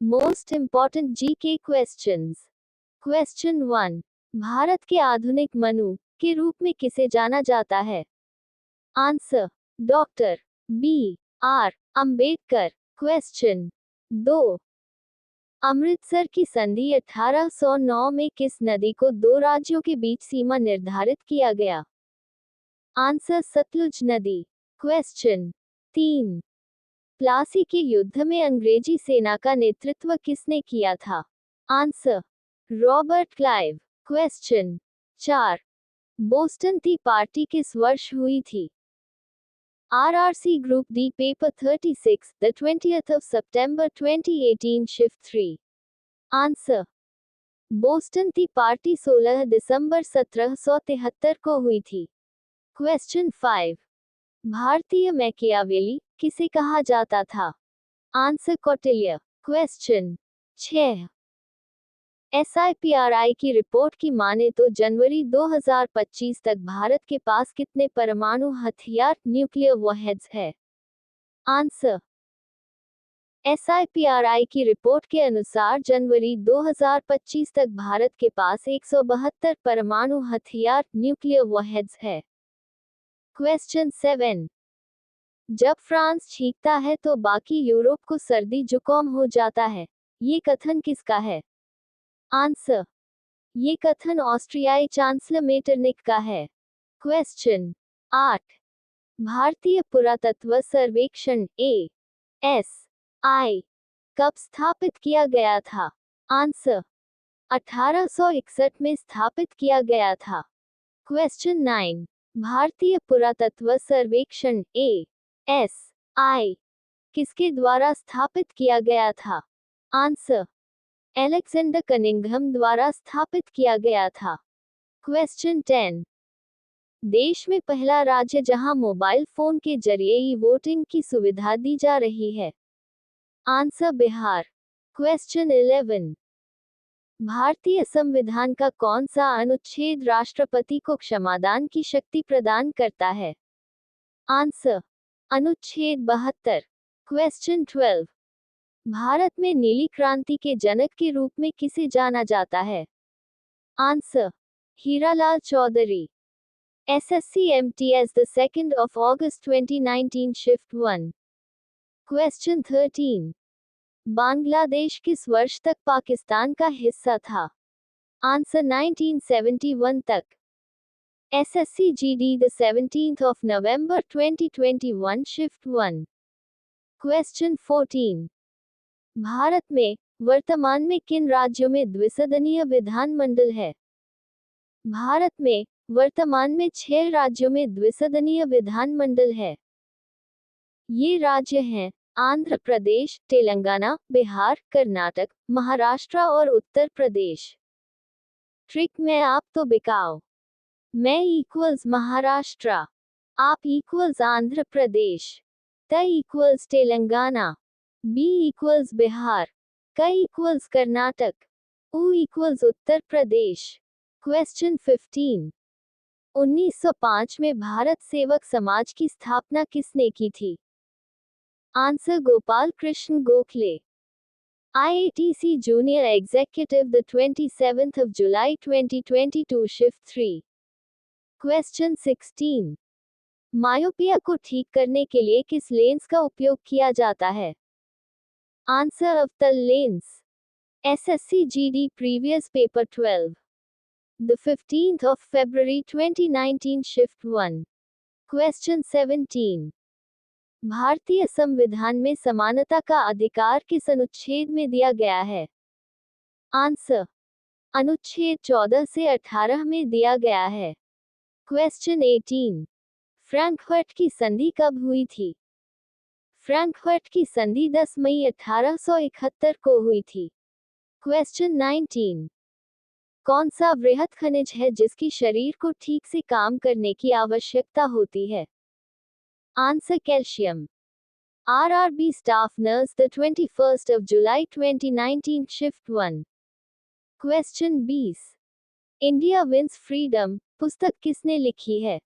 Most important GK questions. Question 1। Bharat के आधुनिक मनु के रूप में किसे जाना जाता है? Answer doctor B R Ambedkar. Question 2। Amritsar की संधि 1809 में किस नदी को दो राज्यों के बीच सीमा निर्धारित किया गया? आंसर सतलुज नदी। क्वेश्चन 3। प्लासी के युद्ध में अंग्रेजी सेना का नेतृत्व किसने किया था? Answer Robert Clive. Question 4। Boston T party किस वर्ष हुई थी? RRC Group D Paper 36, the 20th of September 2018, Shift 3. Answer Boston T party 16 दिसंबर 1773 को हुई थी। क्वेश्चन 5। भारतीय मैकियावेली किसे कहा जाता था? आंसर कौटिल्य। क्वेश्चन 6। SIPRI की रिपोर्ट की माने तो जनवरी 2025 तक भारत के पास कितने परमाणु हथियार न्यूक्लियर वॉरहेड्स है? आंसर SIPRI की रिपोर्ट के अनुसार जनवरी 2025 तक भारत के पास 172 परमाणु हथियार न्यूक्लियर वॉरहेड्स है। क्वेश्चन 7। जब फ्रांस छींकता है तो बाकी यूरोप को सर्दी जुकाम हो जाता है, ये कथन किसका है? आंसर ये कथन ऑस्ट्रियाई चांसलर मेटरनिक का है। क्वेश्चन 8। भारतीय पुरातत्व सर्वेक्षण ASI कब स्थापित किया गया था? आंसर 1861 में स्थापित किया गया था। क्वेश्चन 9। भारतीय पुरातत्व सर्वेक्षण ASI किसके द्वारा स्थापित किया गया था? आंसर एलेक्जेंडर कनिंघम द्वारा स्थापित किया गया था। क्वेश्चन 10। देश में पहला राज्य जहां मोबाइल फोन के जरिए ई वोटिंग की सुविधा दी जा रही है? आंसर बिहार। क्वेश्चन 11। भारतीय संविधान का कौन सा अनुच्छेद राष्ट्रपति को क्षमादान की शक्ति प्रदान करता है? आंसर अनुच्छेद 72। क्वेश्चन 12। भारत में नीली क्रांति के जनक के रूप में किसे जाना जाता है? Answer Hiralal Chaudhary. SSC MTS the 2nd of August 2019 Shift 1. Question 13. Bangladesh किस वर्ष तक पाकिस्तान का हिस्सा था? आंसर 1971 तक। SSC GD the 17th of November 2021 Shift 1. Question 14. Bharat में वर्तमान में किन राज्यों में द्विसदनीय विधानमंडल है? भारत में वर्तमान में 6 राज्यों में द्विसदनीय विधानमंडल है। ये राज्य हैं आंध्र प्रदेश, तेलंगाना, बिहार, कर्नाटक, महाराष्ट्र और उत्तर प्रदेश। ट्रिक में आप तो बिकाओ। मैं इक्वल्स महाराष्ट्र, आप इक्वल्स आंध्र प्रदेश, त equals Telangana, B equals Bihar, क इक्वल्स कर्नाटक, उ इक्वल्स उत्तर प्रदेश। क्वेश्चन 15। 1905 में भारत सेवक समाज की स्थापना किसने की थी? Answer Gopal Krishna Gokhale. IATC junior executive the 27th of July 2022 Shift 3. Question 16। Myopia को ठीक करने के लिए किस लेंस का उपयोग किया जाता है? आंसर अवतल lens. SSC GD Previous Paper 12. The 15th of February 2019 Shift 1. Question 17. भारतीय संविधान में समानता का अधिकार किस अनुच्छेद में दिया गया है? आंसर अनुच्छेद 14 से 18 में दिया गया है। क्वेश्चन 18। फ्रैंकफर्ट की संधि कब हुई थी? फ्रैंकफर्ट की संधि 10 मई 1871 को हुई थी। क्वेश्चन 19। कौन सा वृहद खनिज है जिसकी शरीर को ठीक से काम करने की आवश्यकता होती है? Answer calcium. RRB Staff Nurse the 21st of July 2019 Shift 1. Question 20। India wins freedom पुस्तक किसने लिखी है?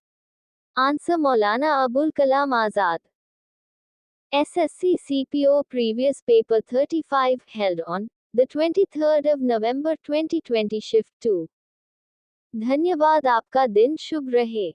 Answer Maulana Abul Kalam Azad. SSC CPO previous paper 35 held on the 23rd of November 2020 shift 2। धन्यवाद, आपका दिन शुभ रहे।